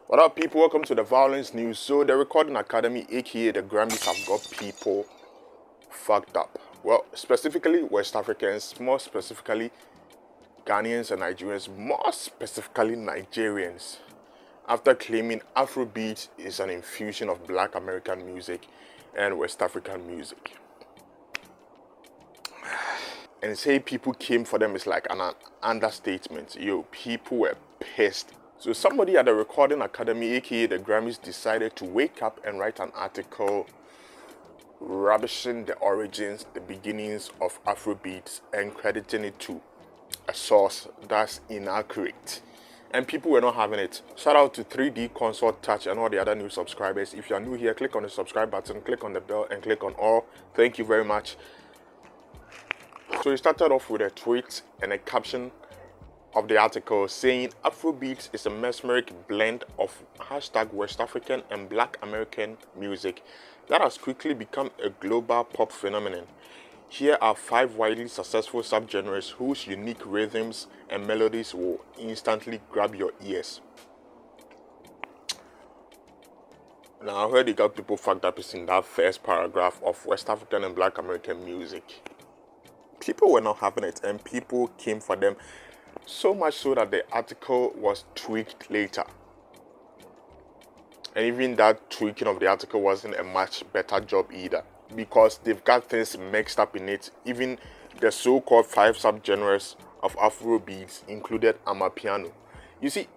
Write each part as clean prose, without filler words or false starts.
What up, people? Welcome to the Vawulence News. So, the Recording Academy, aka the Grammys, have got people fucked up. Well, specifically West Africans, more specifically Ghanaians and Nigerians, more specifically Nigerians, after claiming Afrobeats is an infusion of Black American music and West African music. And say people came for them is like an understatement. Yo, people were pissed. So somebody at the Recording Academy, aka the Grammys, decided to wake up and write an article rubbishing the origins, the beginnings of Afrobeats and crediting it to a source that's inaccurate. And people were not having it. Shout out to 3D Consort Touch and all the other new subscribers. If you're new here, click on the subscribe button, click on the bell, and click on all. Thank you very much. So he started off with a tweet and a caption of the article saying Afrobeats is a mesmeric blend of #West African and Black American music that has quickly become a global pop phenomenon. Here are 5 widely successful subgenres whose unique rhythms and melodies will instantly grab your ears. Now, I heard you got people fucked up in that first paragraph of West African and Black American music. People were not having it, and people came for them. So much so that the article was tweaked later. And even that tweaking of the article wasn't a much better job either, because they've got things mixed up in it. Even the so-called 5 subgenres of Afrobeats included Amapiano. You see,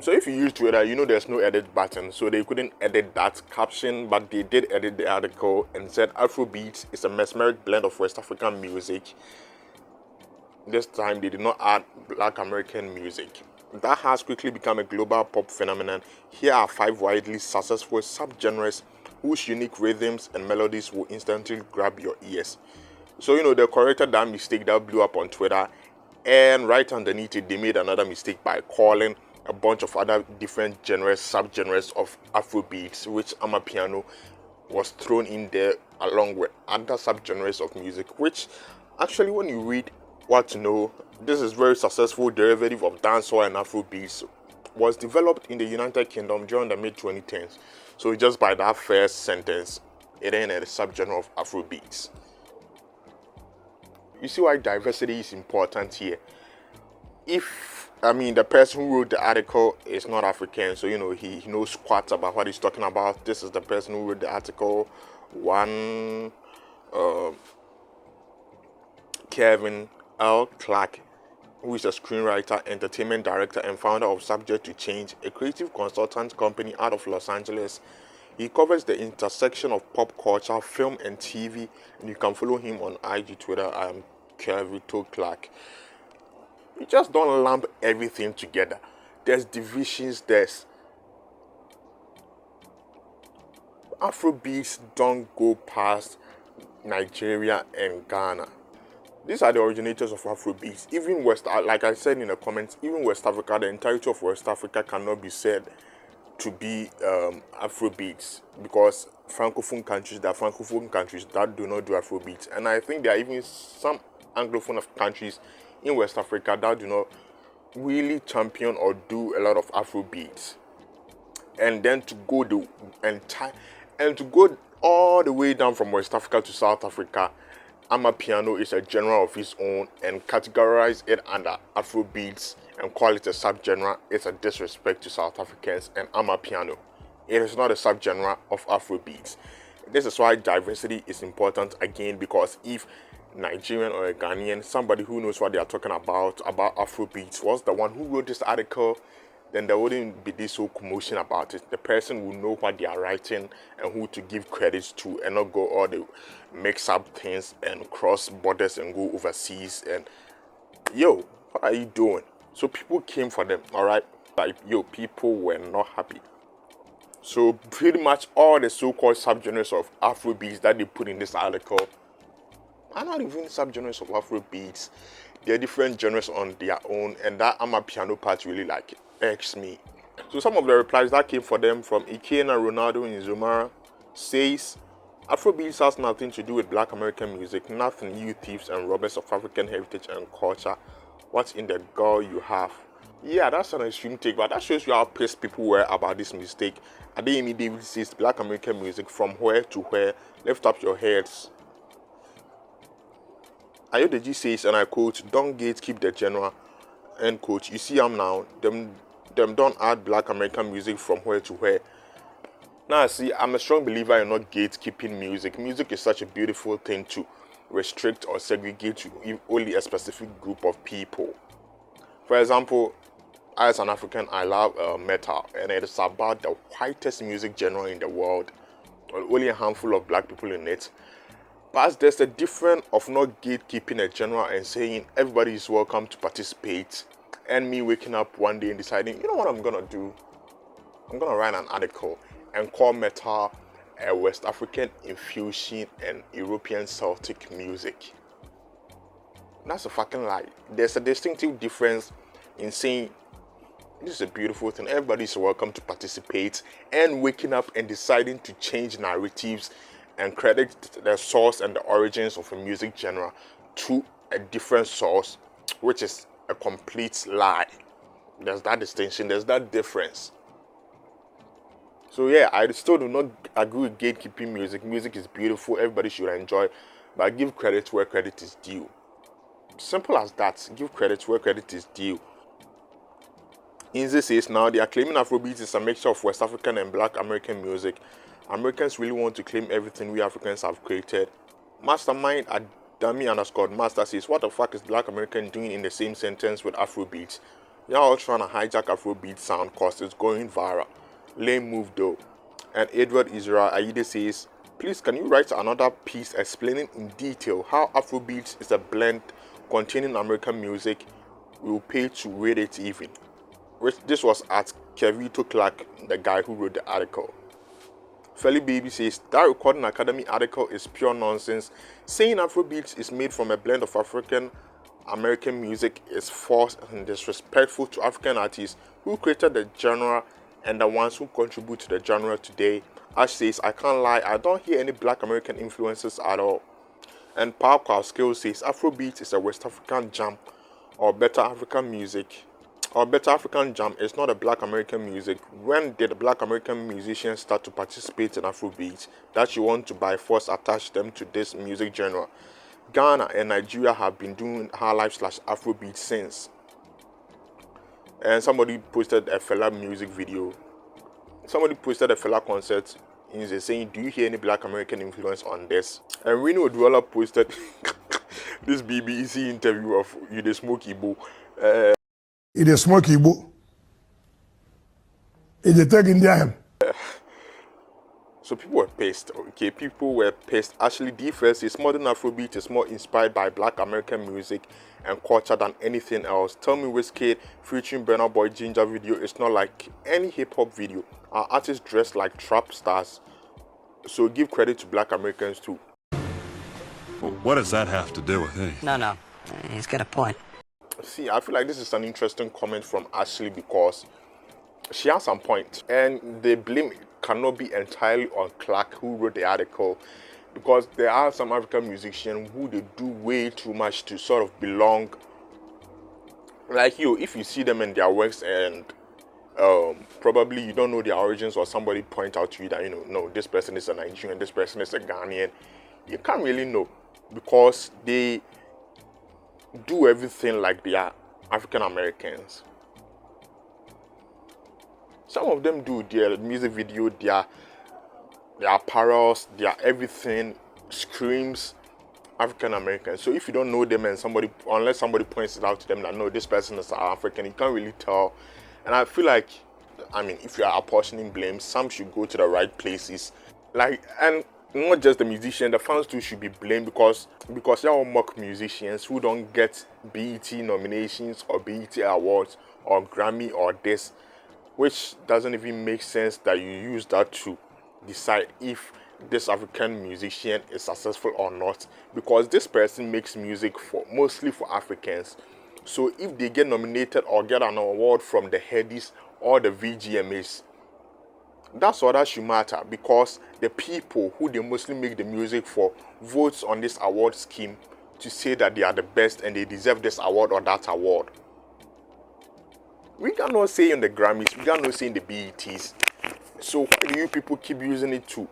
so if you use Twitter, you know there's no edit button, so they couldn't edit that caption, but they did edit the article and said Afrobeats is a mesmeric blend of West African music. This time, they did not add Black American music. That has quickly become a global pop phenomenon. Here are 5 widely successful subgenres whose unique rhythms and melodies will instantly grab your ears. So, they corrected that mistake that blew up on Twitter, and right underneath it, they made another mistake by calling a bunch of other different genres, subgenres of Afrobeats, which Amapiano was thrown in there along with other subgenres of music, which actually, when you read what to know, this is very successful derivative of dancehall and Afrobeats, was developed in the United Kingdom during the mid-2010s. So just by that first sentence, it ain't a subgenre of Afrobeats. You see why diversity is important here. The person who wrote the article is not African, so he knows squat about what he's talking about. This is the person who wrote the article. Kevin L. Clark, who is a screenwriter, entertainment director, and founder of Subject to Change, a creative consultant company out of Los Angeles. He covers the intersection of pop culture, film, and TV, and you can follow him on IG, Twitter. I am Kevin Clark. You just don't lump everything together. There's divisions, there's Afrobeats don't go past Nigeria and Ghana. These are the originators of Afrobeats. Even like I said in the comments, even West Africa, the entirety of West Africa cannot be said to be Afrobeats, because there are francophone countries that do not do Afrobeats. And I think there are even some anglophone countries in West Africa that do not really champion or do a lot of Afrobeats. And then to go all the way down from West Africa to South Africa, Amapiano is a genre of its own, and categorize it under Afrobeats and call it a subgenre is a disrespect to South Africans and Amapiano. It is not a subgenre of Afrobeats. This is why diversity is important again, because if Nigerian or a Ghanaian, somebody who knows what they are talking about Afrobeats, was the one who wrote this article, then there wouldn't be this whole commotion about it. The person will know what they are writing and who to give credits to, and not go all the mix up things and cross borders and go overseas. And what are you doing? So people came for them, all right? People were not happy. So pretty much all the so-called subgenres of Afrobeats that they put in this article are not even subgenres of Afrobeats. They're different genres on their own, and that Amapiano part really irks me. So some of the replies that came for them from Ikena Ronaldo in Zumara says, Afrobeats has nothing to do with Black American music, nothing, you thieves and robbers of African heritage and culture. What in the gall you have? Yeah, that's an extreme take, but that shows you how pissed people were about this mistake. Adeyemi David says, Black American music from where to where? Lift up your heads. Ayodeji says, and I quote, don't gatekeep the genre, end quote. You see now, them don't add Black American music from where to where. Now, see, I'm a strong believer in not gatekeeping music. Music is such a beautiful thing to restrict or segregate to only a specific group of people. For example, as an African, I love metal, and it is about the whitest music genre in the world. Only a handful of black people in it. But there's a difference of not gatekeeping a genre and saying everybody is welcome to participate, and me waking up one day and deciding, you know what I'm gonna do? I'm gonna write an article and call metal a West African infusion and European Celtic music. That's a fucking lie. There's a distinctive difference in saying this is a beautiful thing, everybody is welcome to participate, and waking up and deciding to change narratives and credit the source and the origins of a music genre to a different source, which is a complete lie. There's that distinction, there's that difference. So yeah, I still do not agree with gatekeeping music. Music is beautiful, everybody should enjoy, but give credit where credit is due. Simple as that. Give credit where credit is due. Inze says now they are claiming Afrobeats is a mixture of West African and Black American music. Americans really want to claim everything we Africans have created. Mastermind Adami_Master says, what the fuck is Black American doing in the same sentence with Afrobeats? You're all trying to hijack Afrobeat sound cause it's going viral. Lame move though. And Edward Israel Aide says, please can you write another piece explaining in detail how Afrobeats is a blend containing American music? We will pay to read it even. This was at Kevito Clark, the guy who wrote the article. Felly Baby says, that Recording Academy article is pure nonsense. Saying Afrobeats is made from a blend of African American music is false and disrespectful to African artists who created the genre and the ones who contribute to the genre today. Ash says, I can't lie, I don't hear any Black American influences at all. And Paul Skills says, Afrobeats is a West African jam or better African music. Or better African jam is not a Black American music. When did Black American musicians start to participate in Afrobeats that you want to by force attach them to this music genre? Ghana and Nigeria have been doing Highlife/Afrobeat since. And somebody posted a Fela music video. Somebody posted a Fela concert in saying, do you hear any Black American influence on this? And Reno Oduola posted this BBC interview of You the Smoke Igbo. It is smoke Igbo. It is taking them. So people were pissed, okay? People were pissed. Actually, the first is modern Afrobeat is more inspired by Black American music and culture than anything else. Tell Me Wizkid featuring Burna Boy Ginger video is not like any hip-hop video. Our artists dress like trap stars. So give credit to Black Americans too. Well, what does that have to do with it? No. He's got a point. See, I feel like this is an interesting comment from Ashley because she has some point. And the blame cannot be entirely on Clark, who wrote the article, because there are some African musicians who they do way too much to sort of belong. Like you, if you see them in their works and probably you don't know their origins, or somebody point out to you that, no, this person is a Nigerian, this person is a Ghanaian, you can't really know because they do everything like they are African Americans. Some of them do their music video, their apparels, their everything screams African American. So if you don't know them and unless somebody points it out to them that no, this person is African, you can't really tell. And I feel like, if you are apportioning blame, some should go to the right places. And not just the musician, the fans too should be blamed because they're all mock musicians who don't get BET nominations or BET awards or Grammy or this, which doesn't even make sense that you use that to decide if this African musician is successful or not, because this person makes music mostly for Africans. So if they get nominated or get an award from the Headies or the VGMAs, that's all that should matter, because the people who they mostly make the music for votes on this award scheme to say that they are the best and they deserve this award or that award. We cannot say in the Grammys, we cannot say in the BETs. So why do you people keep using it to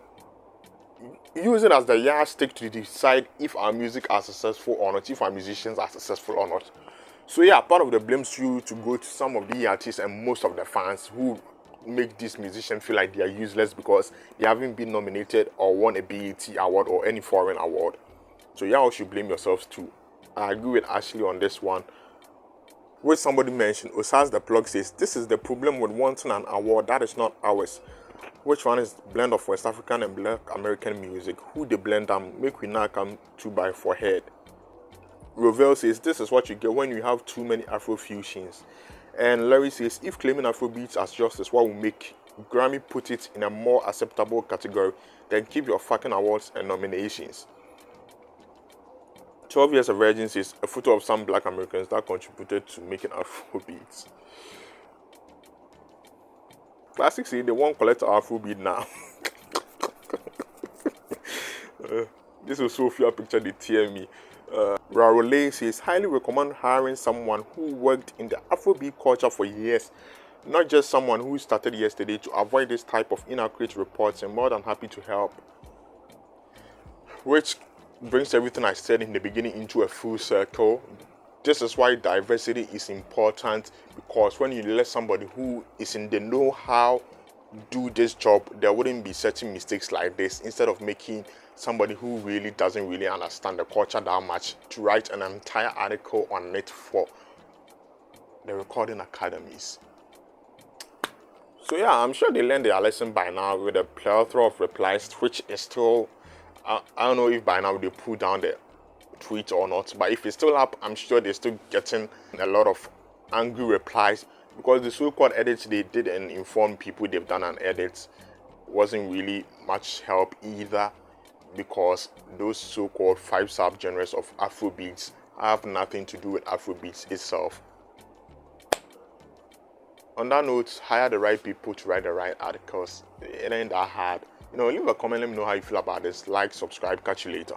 use it as the yardstick to decide if our music are successful or not, if our musicians are successful or not? So yeah, part of the blame should to go to some of the artists and most of the fans who make these musicians feel like they are useless because they haven't been nominated or won a BET award or any foreign award. So y'all should blame yourselves too. I agree with Ashley on this one. Where somebody mentioned, Osas the Plug says, this is the problem with wanting an award that is not ours. Which one is blend of West African and Black American music? Who they blend them? Make we not come 2x for head. Rovell says, this is what you get when you have too many Afro fusions. And Larry says, if claiming Afrobeats as justice, what will make Grammy put it in a more acceptable category, then keep your fucking awards and nominations. 12 Years of Virgin says, a photo of some Black Americans that contributed to making Afrobeats. Classic say they won't collect Afrobeat now. This is Sophia picture, they tear me. Rarole says, highly recommend hiring someone who worked in the Afrobeat culture for years, not just someone who started yesterday, to avoid this type of inaccurate reports, and more than happy to help. Which brings everything I said in the beginning into a full circle. This is why diversity is important, because when you let somebody who is in the know-how do this job, there wouldn't be certain mistakes like this, instead of making somebody who really doesn't really understand the culture that much to write an entire article on it for the recording academies. So yeah, I'm sure they learned their lesson by now with a plethora of replies, which is still, I don't know if by now they pull down the tweet or not, but if it's still up, I'm sure they're still getting a lot of angry replies, because the so-called edits they did and informed people they've done an edit wasn't really much help either, because those so-called 5 subgenres of Afrobeats have nothing to do with Afrobeats itself. On that note, hire the right people to write the right articles. It ain't that hard. Leave a comment, let me know how you feel about this. Like, subscribe, catch you later.